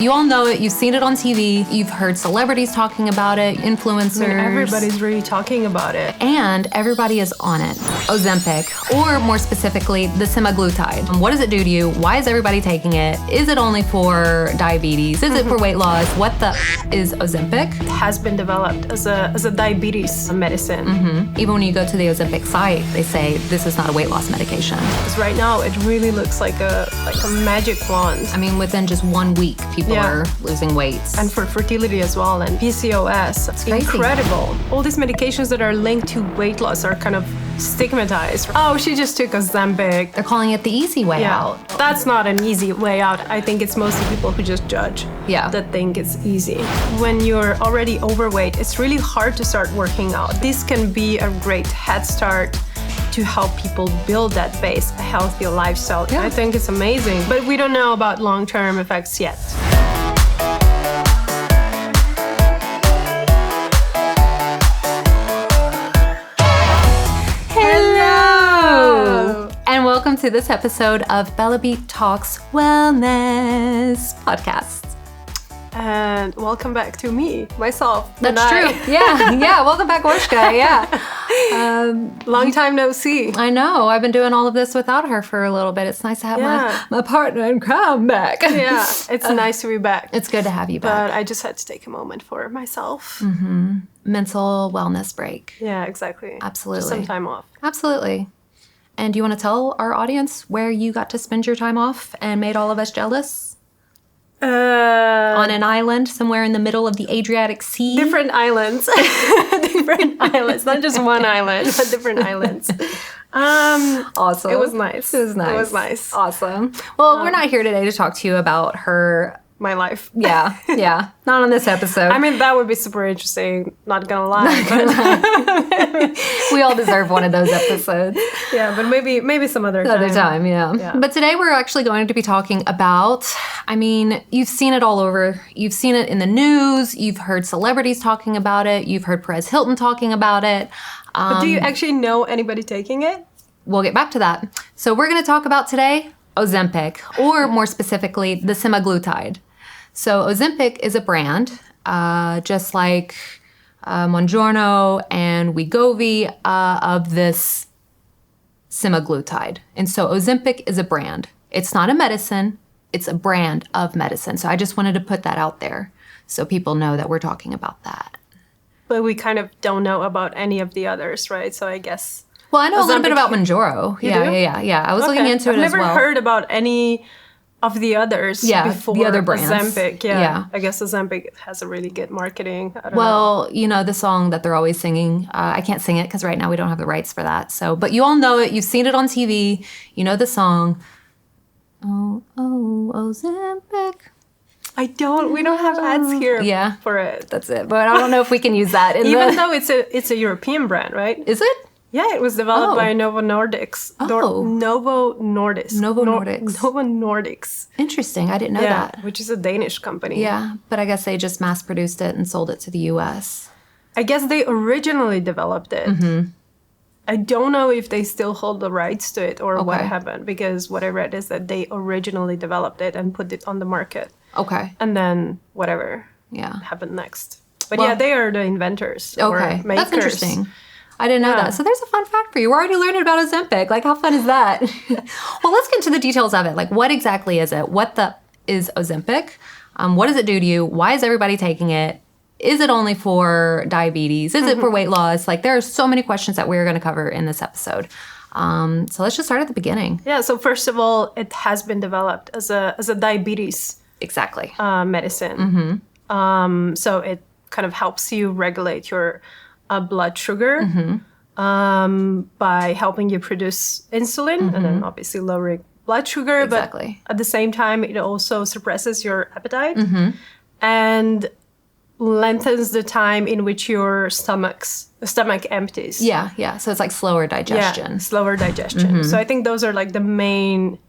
You all know it, you've seen it on TV, you've heard celebrities talking about it, influencers. I mean, everybody's really talking about it. And everybody is on it. Ozempic, or more specifically, the semaglutide. What does it do to you? Why is everybody taking it? Is it only for diabetes? Is it for weight loss? What the is Ozempic? It has been developed as a diabetes medicine. Even when you go to the Ozempic site, they say this is not a weight loss medication. Because right now, it really looks like a magic wand. I mean, within just 1 week, people are losing weight. And for fertility as well, and PCOS. It's crazy. Incredible. All these medications that are linked to weight loss are kind of stigmatized. Oh, she just took Ozempic. They're calling it the easy way out. That's not an easy way out. I think it's mostly people who just judge that think it's easy. When you're already overweight, it's really hard to start working out. This can be a great head start to help people build that base, a healthy lifestyle. Yeah. I think it's amazing, but we don't know about long-term effects yet. Hello! And welcome to this episode of Bellabeat Talks Wellness podcast. And welcome back to me, myself. That's true. Yeah. Welcome back, Orshka. Yeah. Long time no see. I know. I've been doing all of this without her for a little bit. It's nice to have my partner in crime back. Yeah, it's nice to be back. It's good to have you back. But I just had to take a moment for myself. Mental wellness break. Yeah, exactly. Absolutely. Just some time off. Absolutely. And do you want to tell our audience where you got to spend your time off and made all of us jealous? On an island somewhere in the middle of the Adriatic Sea? Different islands. Different islands. Not just one island, but different islands. Awesome. It was nice. It was nice. It was nice. Awesome. Well, we're not here today to talk to you about her. My life. Yeah. Not on this episode. I mean, that would be super interesting. Not gonna lie. We all deserve one of those episodes. Yeah, but maybe some other time. Yeah. But today we're actually going to be talking about, I mean, you've seen it all over. You've seen it in the news. You've heard celebrities talking about it. You've heard Perez Hilton talking about it. But do you actually know anybody taking it? We'll get back to that. So we're going to talk about today Ozempic, or more specifically, the semaglutide. So Ozempic is a brand, just like Mounjaro and Wegovy, of this semaglutide. And so Ozempic is a brand. It's not a medicine. It's a brand of medicine. So I just wanted to put that out there so people know that we're talking about that. But we kind of don't know about any of the others, right? So I guess... Well, I know a little bit about Mounjaro. Yeah. I was looking into it as well. I've never heard about any of the others before the other brands. Ozempic. Yeah. I guess Ozempic has a really good marketing. I don't know. You know, the song that they're always singing, I can't sing it because right now we don't have the rights for that. So, but you all know it. You've seen it on TV. You know the song. Oh, Ozempic. We don't have ads here for it. That's it. But I don't know if we can use that. Even though it's a European brand, right? Is it? Yeah, it was developed by Novo Nordics. Novo Nordics. Interesting. I didn't know that. Which is a Danish company. Yeah, but I guess they just mass-produced it and sold it to the U.S. I guess they originally developed it. I don't know if they still hold the rights to it or what happened, because what I read is that they originally developed it and put it on the market. Okay. And then whatever happened next. But they are the inventors or makers. That's interesting. I didn't know that. So there's a fun fact for you. We're already learning about Ozempic. Like, how fun is that? Well, let's get into the details of it. Like, what exactly is it? What is Ozempic? What does it do to you? Why is everybody taking it? Is it only for diabetes? Is it for weight loss? Like, there are so many questions that we're going to cover in this episode. So let's just start at the beginning. Yeah. So first of all, it has been developed as a diabetes medicine. So it kind of helps you regulate your blood sugar by helping you produce insulin and then obviously lowering blood sugar. Exactly. But at the same time, it also suppresses your appetite and lengthens the time in which your stomach empties. Yeah. So it's like slower digestion. Yeah, slower digestion. So I think those are like the main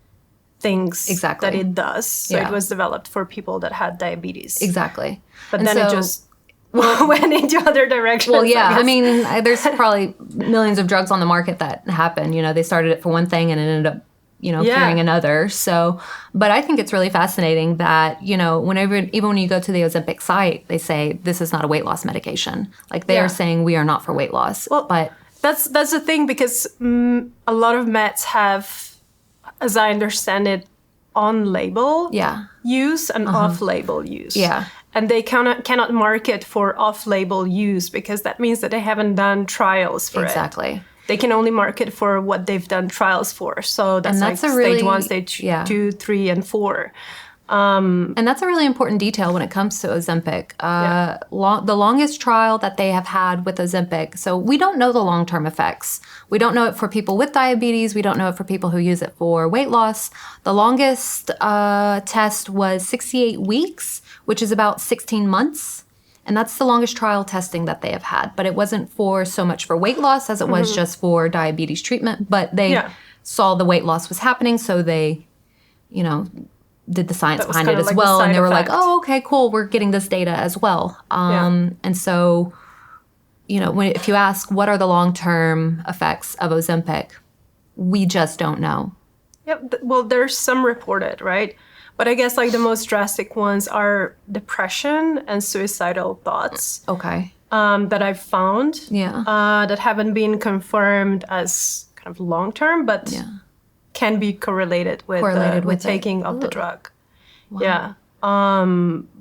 things that it does. So it was developed for people that had diabetes. Exactly. But then it just went into other directions. Well, yeah. I mean, there's probably millions of drugs on the market that happen. You know, they started it for one thing and it ended up carrying another. So, but I think it's really fascinating that, even when you go to the Ozempic site, they say this is not a weight loss medication. Like they are saying we are not for weight loss. Well, but that's the thing, because a lot of meds have, as I understand it, on-label use and off-label use. Yeah. And they cannot market for off-label use because that means that they haven't done trials for it. Exactly. They can only market for what they've done trials for. So that's like stage 1, stage 2, 3, and 4. And that's a really important detail when it comes to Ozempic. The longest trial that they have had with Ozempic, so we don't know the long-term effects. We don't know it for people with diabetes. We don't know it for people who use it for weight loss. The longest test was 68 weeks, which is about 16 months. And that's the longest trial testing that they have had. But it wasn't for so much for weight loss as it was just for diabetes treatment. But they saw the weight loss was happening, so they, did the science behind it as well. And they were like, oh, okay, cool. We're getting this data as well. And so, if you ask what are the long-term effects of Ozempic, we just don't know. Yep. Well, there's some reported, right? But I guess like the most drastic ones are depression and suicidal thoughts. Okay. That I've found. Yeah. That haven't been confirmed as kind of long-term, but can be correlated with taking of the drug. Wow. Yeah.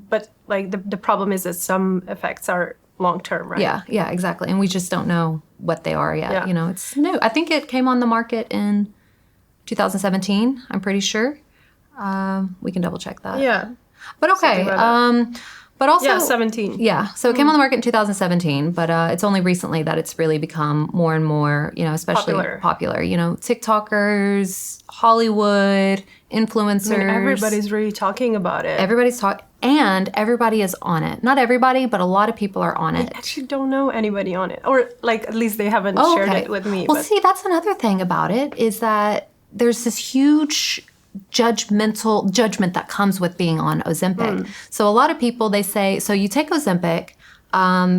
But like the problem is that some effects are long-term, right? Yeah, exactly. And we just don't know what they are yet. Yeah. It's new. I think it came on the market in 2017, I'm pretty sure. We can double check that. Yeah. But okay. But also 17. Yeah. So it came on the market in 2017, but it's only recently that it's really become more and more, especially popular. TikTokers, Hollywood, influencers. I mean, everybody's really talking about it. And everybody is on it. Not everybody, but a lot of people are on it. I actually don't know anybody on it, or like at least they haven't shared it with me. Well, see, that's another thing about it is that there's this huge judgment that comes with being on Ozempic. So a lot of people, they say, so you take Ozempic,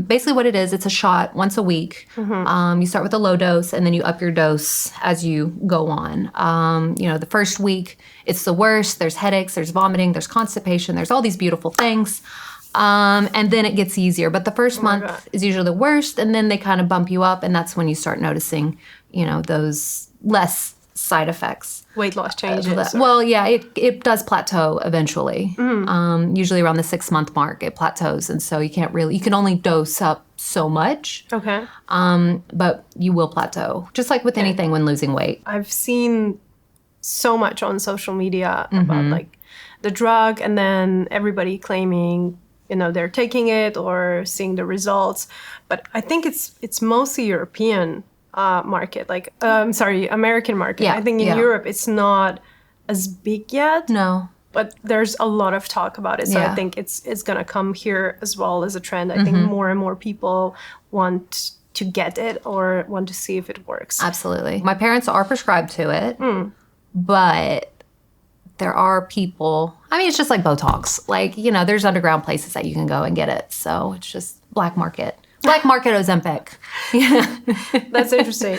basically what it is, it's a shot once a week. You start with a low dose and then you up your dose as you go on. The first week, it's the worst. There's headaches, there's vomiting, there's constipation, there's all these beautiful things. And then it gets easier. But the first month is usually the worst, and then they kind of bump you up, and that's when you start noticing, those less side effects. Weight loss changes. Well, yeah, it does plateau eventually. Usually around the 6-month mark, it plateaus. And so you can only dose up so much. Okay. But you will plateau, just like with anything when losing weight. I've seen so much on social media about like the drug, and then everybody claiming, they're taking it or seeing the results. But I think it's mostly European market, like American market. I think in Europe it's not as big yet. No, but there's a lot of talk about it. So I think it's gonna come here as well as a trend. I think more and more people want to get it or want to see if it works. Absolutely. My parents are prescribed to it, but there are people. I mean, it's just like Botox. Like there's underground places that you can go and get it. So it's just black market. Black market Ozempic. That's interesting.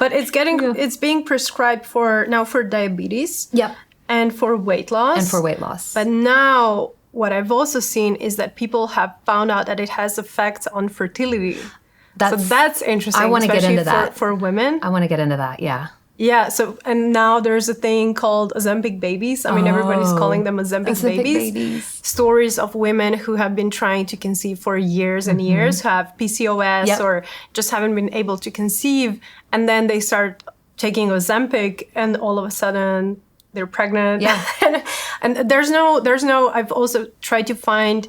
But it's being prescribed for diabetes. Yep. And for weight loss. But now what I've also seen is that people have found out that it has effects on fertility. So that's interesting. I want to get into that. For women. I want to get into that, yeah. Yeah, so, and now there's a thing called Ozempic babies. I mean, everybody's calling them Ozempic babies. Stories of women who have been trying to conceive for years and years, who have PCOS or just haven't been able to conceive. And then they start taking Ozempic and all of a sudden they're pregnant. Yeah. and there's no, I've also tried to find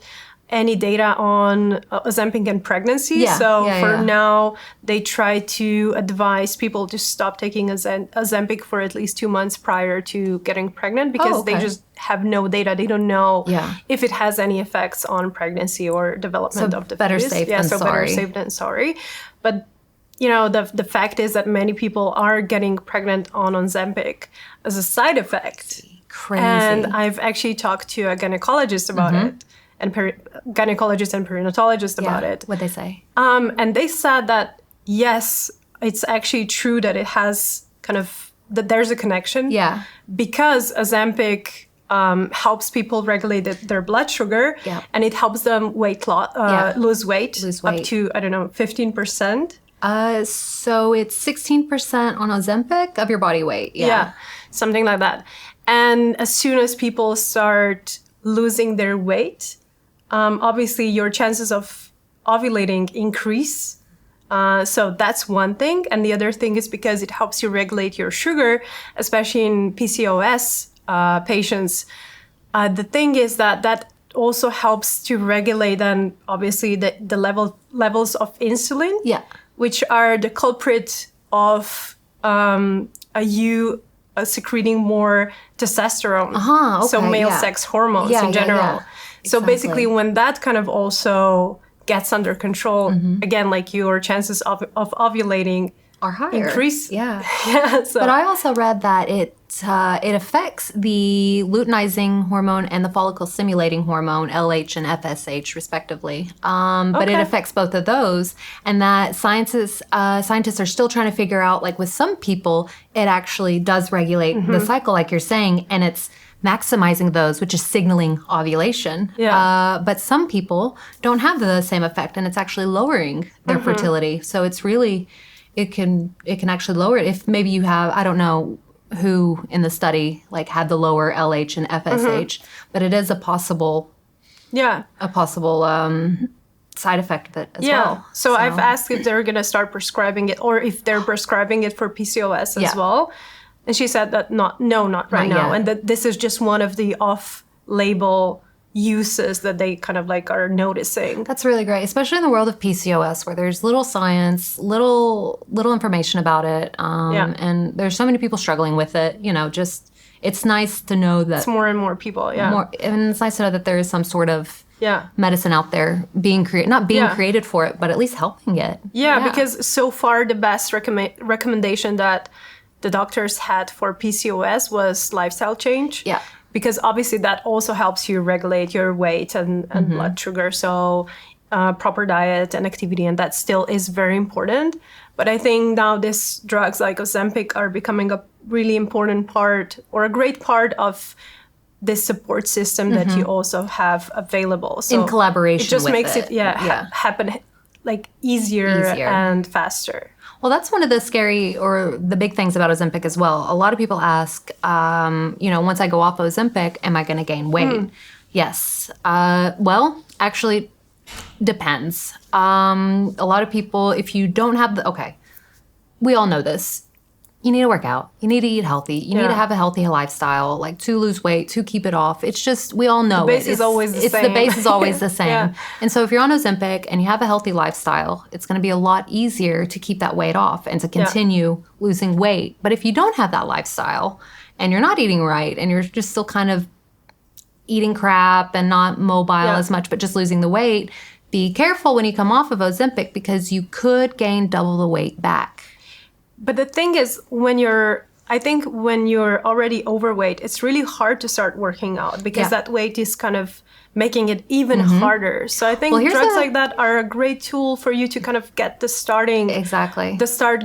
any data on Ozempic and pregnancy. Now, they try to advise people to stop taking Ozempic for at least 2 months prior to getting pregnant because they just have no data. They don't know if it has any effects on pregnancy or development of the better fetus. Safe than sorry. Better safe than sorry. But the fact is that many people are getting pregnant on Ozempic as a side effect. Crazy. And I've actually talked to a gynecologist about it. And gynecologist and perinatologist about it. What'd they say? And they said that, yes, it's actually true that it has kind of that there's a connection. Yeah. Because Ozempic helps people regulate their blood sugar, and it helps them lose weight up to, I don't know, 15%. So it's 16% on Ozempic of your body weight. Yeah, something like that. And as soon as people start losing their weight, obviously your chances of ovulating increase. So that's one thing. And the other thing is because it helps you regulate your sugar, especially in PCOS patients. The thing is that also helps to regulate then obviously the levels of insulin, which are the culprit of you secreting more testosterone. So male sex hormones in general. Yeah. So basically when that kind of also gets under control, again, like your chances of ovulating are higher. Increase. Yeah. So. But I also read that it affects the luteinizing hormone and the follicle stimulating hormone, LH and FSH, respectively. But it affects both of those, and that scientists are still trying to figure out, like with some people, it actually does regulate the cycle, like you're saying, and it's maximizing those, which is signaling ovulation. Yeah. But some people don't have the same effect, and it's actually lowering their fertility. So it's really, it can actually lower it. If maybe you have, I don't know who in the study like had the lower LH and FSH, but it is a possible side effect of it as well. So I've asked if they're going to start prescribing it, or if they're prescribing it for PCOS as well. And she said that not right now. And that this is just one of the off-label uses that they kind of like are noticing. That's really great, especially in the world of PCOS, where there's little science, little information about it. And there's so many people struggling with it. You know, just, it's nice to know that it's more and more people. And it's nice to know that there is some sort of medicine out there being created, not being created for it, but at least helping it. Because so far the best recommendation that the doctors had for PCOS was lifestyle change. Yeah. Because obviously that also helps you regulate your weight and blood sugar. So proper diet and activity, and that still is very important. But I think now these drugs like Ozempic are becoming a really important part, or a great part of this support system that you also have available. So in collaboration it just with makes it happen like easier and faster. Well, that's one of the scary or the big things about Ozempic as well. A lot of people ask, once I go off Ozempic, am I going to gain weight? Yes. Well, actually, depends. A lot of people, if you don't have we all know this. You need to work out. You need to eat healthy. You need to have a healthy lifestyle, like to lose weight, to keep it off. It's just, we all know the base is always the same. The base is always the same. And so if you're on Ozempic and you have a healthy lifestyle, it's going to be a lot easier to keep that weight off and to continue losing weight. But if you don't have that lifestyle and you're not eating right and you're just still kind of eating crap and not mobile as much, but just losing the weight, be careful when you come off of Ozempic, because you could gain double the weight back. But the thing is, when you're already overweight, it's really hard to start working out, because that weight is kind of making it even harder. So I think drugs like that are a great tool for you to kind of get the start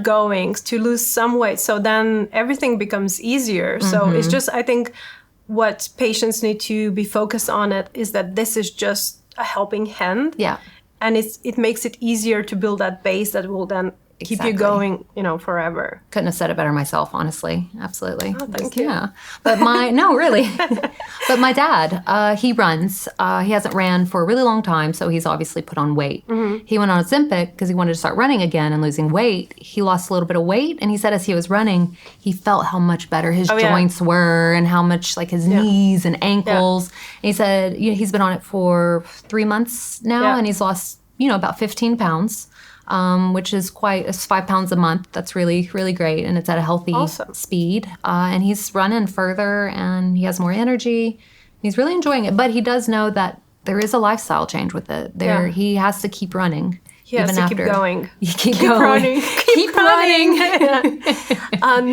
going, to lose some weight. So then everything becomes easier. So it's just, I think what patients need to be focused on is that this is just a helping hand. Yeah. And it makes it easier to build that base that will then keep you going, forever. Couldn't have said it better myself, honestly. Absolutely. Oh, thank you. Yeah. But no, really. But my dad, he runs. He hasn't ran for a really long time, so he's obviously put on weight. He went on Ozempic because he wanted to start running again and losing weight. He lost a little bit of weight, and he said as he was running, he felt how much better his joints were, and how much like his knees and ankles. And he said he's been on it for 3 months now, and he's lost about 15 pounds. Which is it's 5 pounds a month. That's really, really great. And it's at a healthy speed. And he's running further, and he has more energy. He's really enjoying it. But he does know that there is a lifestyle change with it. He has to keep running. He has to keep going. Keep going. Running. Keep running.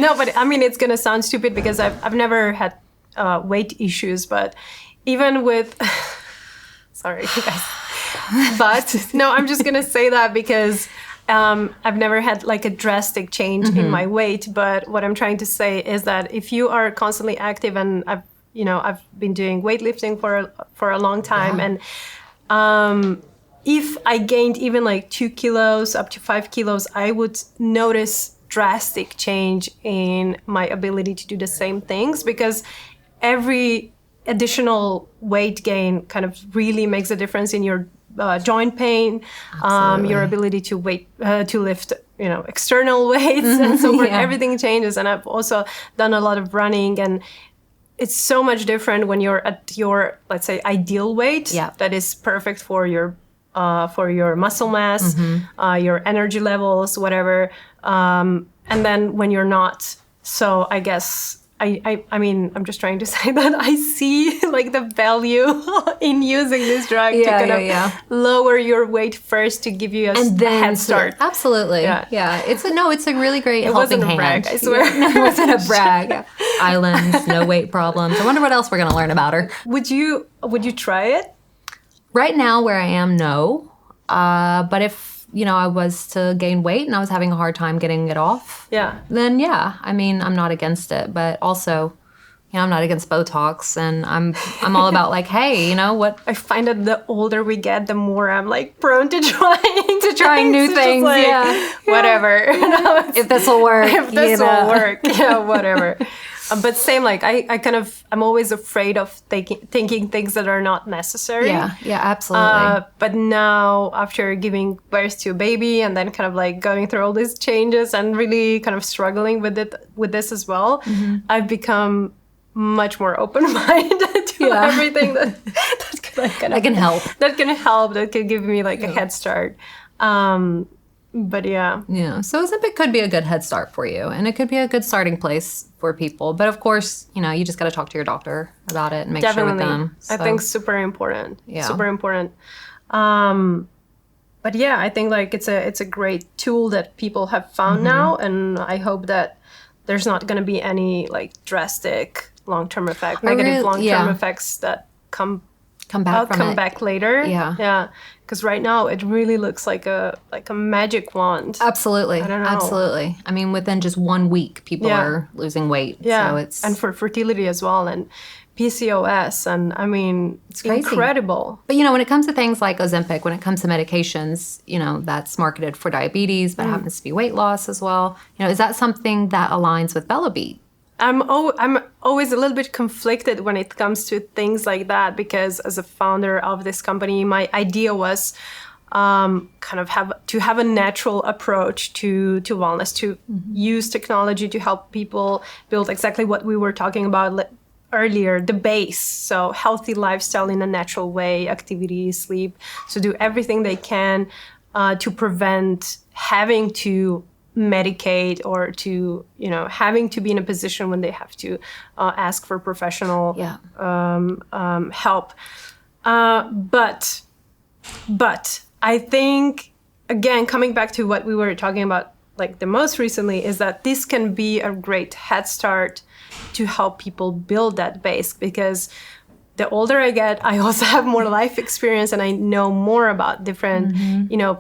No, but I mean, it's going to sound stupid because I've never had weight issues. But even with... Sorry, you guys. But no, I'm just going to say that because I've never had like a drastic change in my weight, but what I'm trying to say is that if you are constantly active, and I've been doing weightlifting for a long time, and if I gained even like 2 kilos up to 5 kilos, I would notice drastic change in my ability to do the same things, because every additional weight gain kind of really makes a difference in your joint pain, your ability to lift, external weights, and so forth. Everything changes. And I've also done a lot of running, and it's so much different when you're at your, let's say, ideal weight that is perfect for your muscle mass, your energy levels, whatever. And then when you're not. So I guess I mean, I'm just trying to say that I see like the value in using this drug to kind of lower your weight first to give you a head start. Absolutely. Yeah. It's a really great helping hand. It wasn't a brag, I swear. No, it wasn't a brag. Islands, no weight problems. I wonder what else we're going to learn about her. Would you try it? Right now where I am, no. But if I was to gain weight and I was having a hard time getting it off, then I mean, I'm not against it. But also, I'm not against Botox, and I'm all about like, hey, what? I find that the older we get, the more I'm like prone to trying new things. Whatever. If this will work. If this will work. Yeah, whatever. But same, like I'm always afraid of thinking things that are not necessary. Yeah, absolutely. But now, after giving birth to a baby and then kind of like going through all these changes and really kind of struggling with this as well, I've become much more open-minded to everything that can help. That can give me like a head start. But so Ozempic could be a good head start for you, and it could be a good starting place for people. But of course, you just got to talk to your doctor about it and make sure with them. So. I think super important. Super important. But I think like it's a great tool that people have found now, and I hope that there's not going to be any like drastic long-term negative long-term effects that come back later. Because right now it really looks like a magic wand. Absolutely. I don't know. Absolutely. I mean, within just 1 week, people are losing weight. Yeah. So it's and for fertility as well, and PCOS, and I mean, it's incredible. But when it comes to things like Ozempic, when it comes to medications, that's marketed for diabetes, but happens to be weight loss as well. Is that something that aligns with Bellabeat? I'm always a little bit conflicted when it comes to things like that, because as a founder of this company, my idea was kind of have a natural approach to wellness, to use technology to help people build exactly what we were talking about earlier, the base. So healthy lifestyle in a natural way, activity, sleep. So do everything they can to prevent having to medicate or to having to be in a position when they have to ask for professional help. But I think, again, coming back to what we were talking about like the most recently, is that this can be a great head start to help people build that base, because the older I get, I also have more life experience, and I know more about different,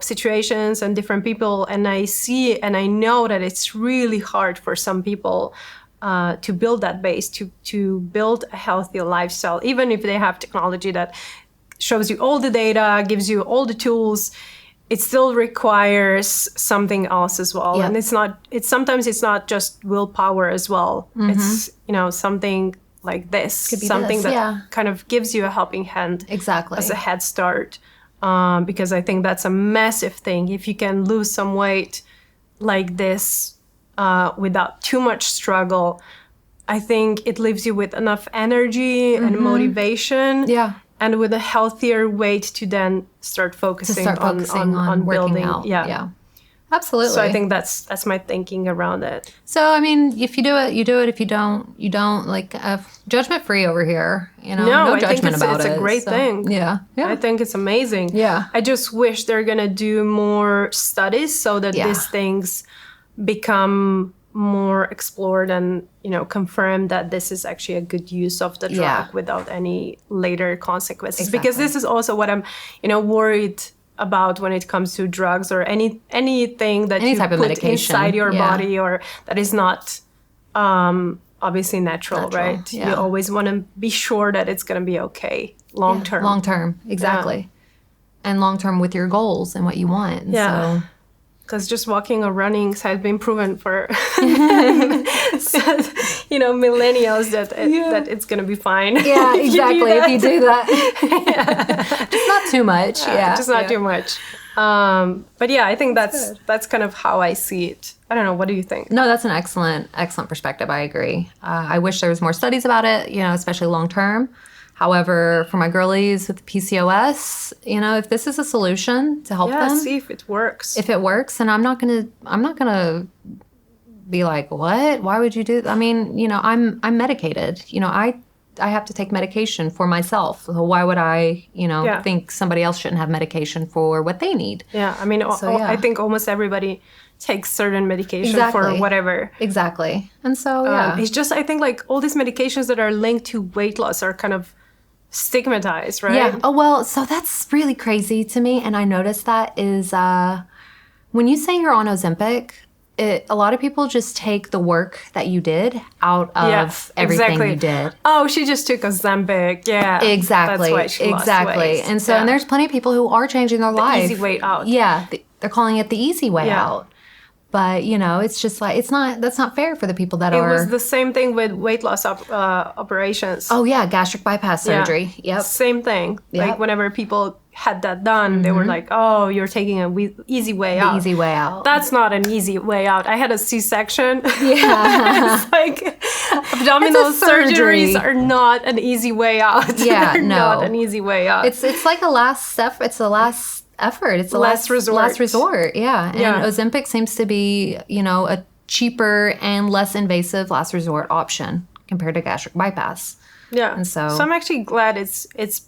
situations and different people. And I see and I know that it's really hard for some people to build that base, to build a healthy lifestyle, even if they have technology that shows you all the data, gives you all the tools. It still requires something else as well. And sometimes it's not just willpower as well. It's, something like this, something that kind of gives you a helping hand as a head start. Because I think that's a massive thing. If you can lose some weight like this without too much struggle, I think it leaves you with enough energy and motivation. And with a healthier weight to then start focusing on building. Out. Yeah. Absolutely. So I think that's my thinking around it. So I mean, if you do it, you do it. If you don't, you don't. Like judgment free over here. No judgment about it. It's a great thing. Yeah. I think it's amazing. I just wish they're gonna do more studies so that these things become more explored and confirm that this is actually a good use of the drug without any later consequences. Because this is also what I'm worried about when it comes to drugs or anything that Any you type of put medication. inside your body or that is not obviously natural, right? Yeah. You always want to be sure that it's going to be okay long term. Long term, exactly. And long term with your goals and what you want. Yeah. Because just walking or running has been proven for millennials that it's gonna be fine. Yeah, exactly. If you do that, just not too much. Just not too much. But yeah, I think that's kind of how I see it. I don't know. What do you think? No, that's an excellent perspective. I agree. I wish there was more studies about it. Especially long term. However, for my girlies with PCOS, if this is a solution to help them, see if it works. If it works, and I'm not gonna be like, what? Why would you do that? I mean, I'm medicated. I have to take medication for myself. So why would I, think somebody else shouldn't have medication for what they need? Yeah, I mean, I think almost everybody takes certain medication for whatever. Exactly. And so, it's just, I think like all these medications that are linked to weight loss are kind of stigmatized, right? Yeah. Oh, well, so that's really crazy to me. And I noticed that is when you say you're on Ozempic, a lot of people just take the work that you did out of everything you did. Oh, she just took Ozempic. Yeah. Exactly. That's why she lost weight. And so, and there's plenty of people who are changing their life. Easy way out. Yeah. They're calling it the easy way out. But, it's just like, that's not fair for the people that are. It was the same thing with weight loss operations. Oh, yeah. Gastric bypass surgery. Yep. Same thing. Yep. Like whenever people had that done, they were like, oh, you're taking an easy way out. Easy way out. That's not an easy way out. I had a C-section. Yeah. It's like abdominal surgeries are not an easy way out. Yeah, They're not an easy way out. It's like a last step. It's the last effort. It's the last resort. Yeah. And Ozempic seems to be, a cheaper and less invasive last resort option compared to gastric bypass. Yeah. And so I'm actually glad it's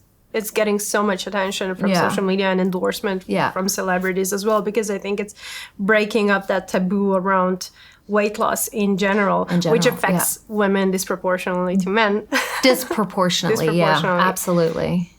getting so much attention from social media and endorsement from celebrities as well, because I think it's breaking up that taboo around weight loss in general, which affects women disproportionately to men. Disproportionately. Yeah, absolutely.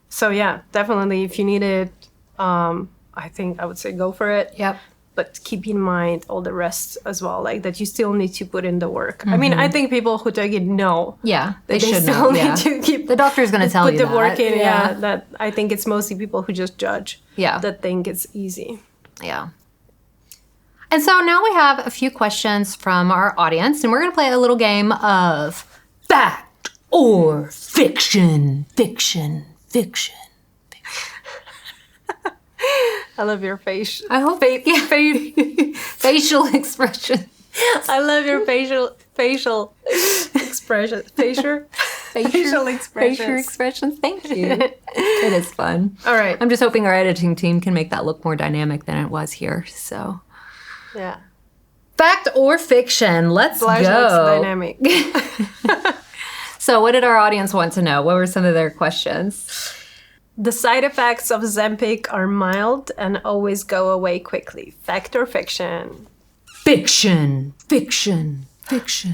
So yeah, definitely if you need it, I think I would say go for it. Yep. But keep in mind all the rest as well, like that you still need to put in the work. I mean, I think people who take it know. Yeah, they still should know. Need to keep the doctor's going to tell you that. Put the work in. Yeah, that I think it's mostly people who just judge. Yeah. That think it's easy. Yeah. And so now we have a few questions from our audience, and we're going to play a little game of fact or fiction. Fiction. Fiction. I love your face. I hope facial expression. I love your facial expression. Facial expressions. Thank you. It is fun. All right. I'm just hoping our editing team can make that look more dynamic than it was here. So, yeah. Fact or fiction? Let's go. Looks dynamic. So, what did our audience want to know? What were some of their questions? The side effects of Ozempic are mild and always go away quickly. Fact or fiction? Fiction. Fiction. Fiction.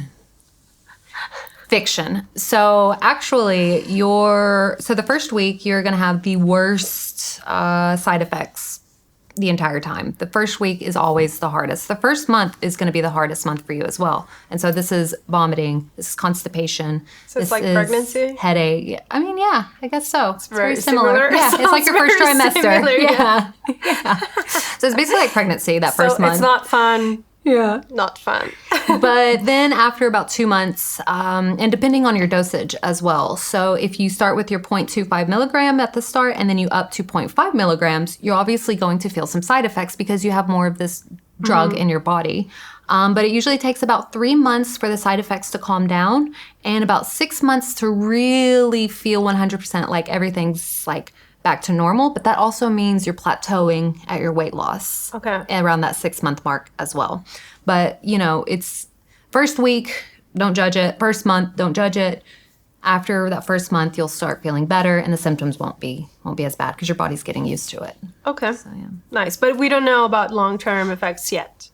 Fiction. So actually, the first week, you're going to have the worst side effects the entire time. The first week is always the hardest. The first month is going to be the hardest month for you as well. And so this is vomiting, this is constipation. So it's like pregnancy? Headache. I mean, yeah, I guess so. It's very similar. Yeah, it's like your first trimester. Similar, yeah. So it's basically like pregnancy that first month. It's not fun. Yeah. Not fun. But then after about 2 months, and depending on your dosage as well. So if you start with your 0.25 milligram at the start and then you up to 0.5 milligrams, you're obviously going to feel some side effects because you have more of this drug in your body. But it usually takes about 3 months for the side effects to calm down and about 6 months to really feel 100% like everything's like back to normal, but that also means you're plateauing at your weight loss. Okay. Around that 6 month mark as well. But, it's first week, don't judge it. First month, don't judge it. After that first month, you'll start feeling better and the symptoms won't be as bad because your body's getting used to it. Okay. So, yeah. Nice. But we don't know about long-term effects yet.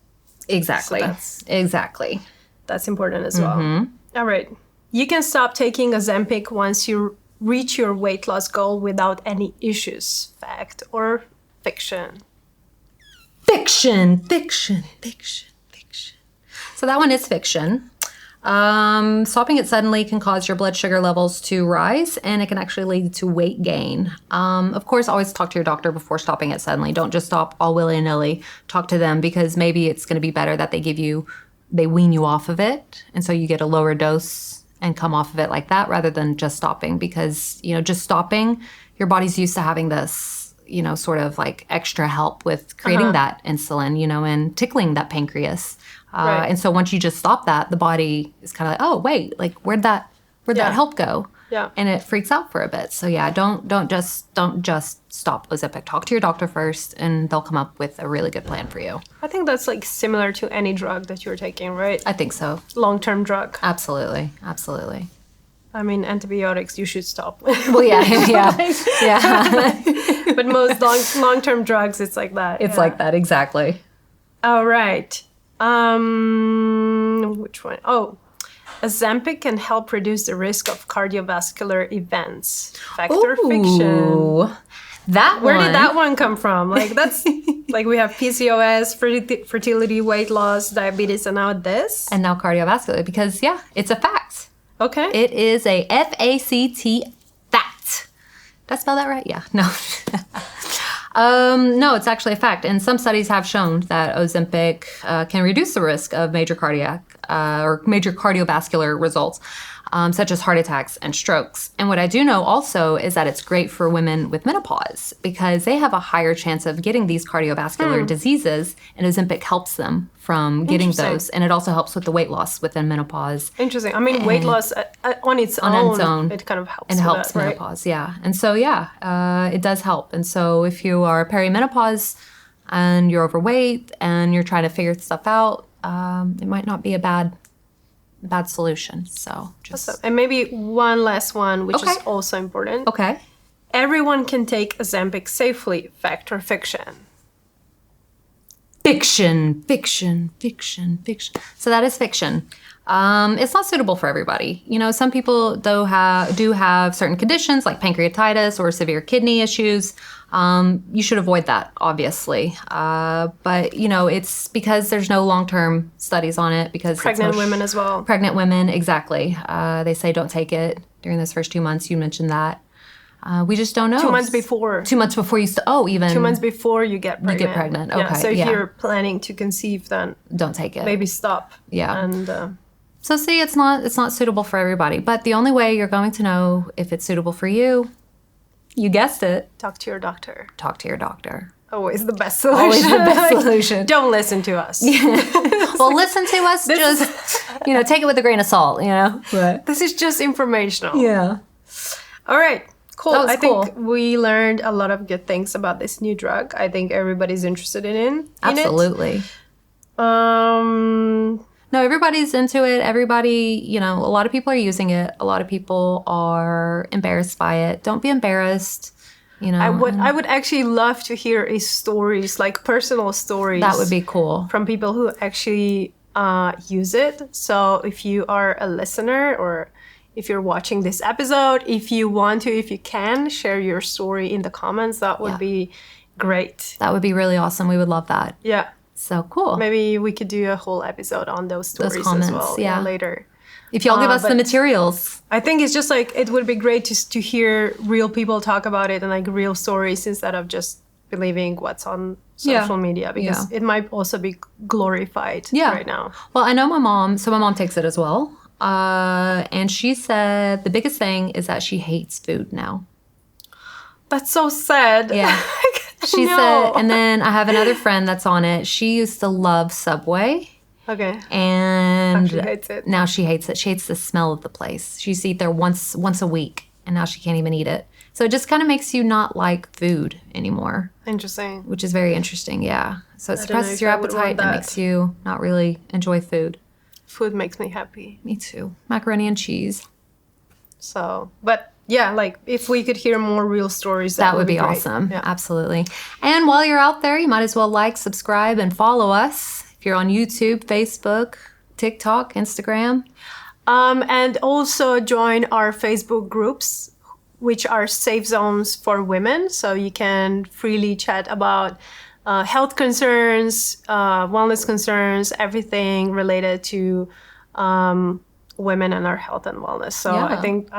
Exactly. So exactly. That's important as well. All right. You can stop taking Ozempic once you reach your weight loss goal without any issues. Fact or fiction? Fiction. So that one is fiction. Stopping it suddenly can cause your blood sugar levels to rise, and it can actually lead to weight gain. Of course, always talk to your doctor before stopping it suddenly. Don't just stop all willy-nilly. Talk to them, because maybe it's going to be better that they wean you off of it, and so you get a lower dose and come off of it like that, rather than just stopping. Because, just stopping, your body's used to having this, sort of like extra help with creating that insulin, and tickling that pancreas. Right. And so once you just stop that, the body is kind of like, oh, wait, like where'd that help go? Yeah. And it freaks out for a bit. So yeah, don't just stop Ozempic. Talk to your doctor first, and they'll come up with a really good plan for you. I think that's like similar to any drug that you're taking, right? I think so. Long-term drug. Absolutely. I mean, antibiotics, you should stop. Well, yeah. But most long-term drugs, it's like that. It's like that, exactly. All right. Which one? Oh, Ozempic can help reduce the risk of cardiovascular events. Fact or fiction? That Where did that one come from? Like, that's like we have PCOS, fertility, weight loss, diabetes, and now this? And now cardiovascular, because it's a fact. Okay. It is a FACT fact. Did I spell that right? Yeah. No. No, it's actually a fact. And some studies have shown that Ozempic can reduce the risk of major cardiovascular results, such as heart attacks and strokes. And what I do know also is that it's great for women with menopause, because they have a higher chance of getting these cardiovascular diseases, and Ozempic helps them from getting those. And it also helps with the weight loss within menopause. Interesting. I mean, weight loss on its own, it kind of helps. And helps that, menopause, right? Yeah. And so, it does help. And so if you are perimenopause and you're overweight and you're trying to figure stuff out, it might not be a bad solution. So just... Awesome. And maybe one last one, which is also important. Okay. Everyone can take Ozempic safely. Fact or fiction? Fiction. So that is fiction. It's not suitable for everybody. Some people do have certain conditions like pancreatitis or severe kidney issues. You should avoid that, obviously. But it's because there's no long-term studies on it. Because pregnant women as well. Pregnant women, exactly. They say don't take it during those first 2 months. You mentioned that. We just don't know. 2 months before. 2 months before you 2 months before you get pregnant. You get pregnant. Okay. Yeah, so if you're planning to conceive, then don't take it. Maybe stop. Yeah. And so see, it's not suitable for everybody. But the only way you're going to know if it's suitable for you, you guessed it. Talk to your doctor. Always the best solution. Don't listen to us. Well, listen to us. Just take it with a grain of salt. But this is just informational. Yeah. All right. Cool. I think we learned a lot of good things about this new drug. I think everybody's interested in it. Absolutely. No, everybody's into it. Everybody, a lot of people are using it. A lot of people are embarrassed by it. Don't be embarrassed. I would actually love to hear stories, like personal stories. That would be cool. From people who actually use it. So if you are a listener, or if you're watching this episode, if you can, share your story in the comments. That would be great. That would be really awesome. We would love that. Yeah. So cool. Maybe we could do a whole episode on those stories comments, as well. Yeah. Later. If y'all give us the materials. I think it's just like, it would be great to hear real people talk about it and like real stories, instead of just believing what's on social media, because it might also be glorified right now. Well, I know my mom takes it as well. And she said the biggest thing is that she hates food now. That's so sad. Yeah. She said, and then I have another friend that's on it. She used to love Subway. Okay. And she hates it. Now she hates it. She hates the smell of the place. She used to eat there once a week, and now she can't even eat it. So it just kind of makes you not like food anymore. Interesting. Which is very interesting, yeah. So it suppresses your appetite and makes you not really enjoy food. Food makes me happy. Me too. Macaroni and cheese. So, but yeah, like if we could hear more real stories, that would be awesome. Yeah. Absolutely. And while you're out there, you might as well like, subscribe, and follow us. If you're on YouTube, Facebook, TikTok, Instagram. And also join our Facebook groups. which are safe zones for women. So you can freely chat about health concerns, wellness concerns, everything related to women and our health and wellness. So I think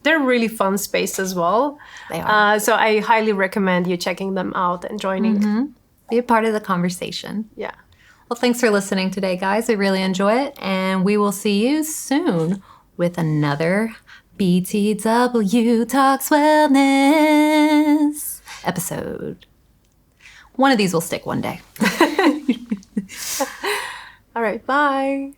they're really fun space as well. They are. So I highly recommend you checking them out and joining. Mm-hmm. Be a part of the conversation. Yeah. Well, thanks for listening today, guys. We really enjoy it. And we will see you soon with another BTW Talks Wellness episode. One of these will stick one day. All right. Bye.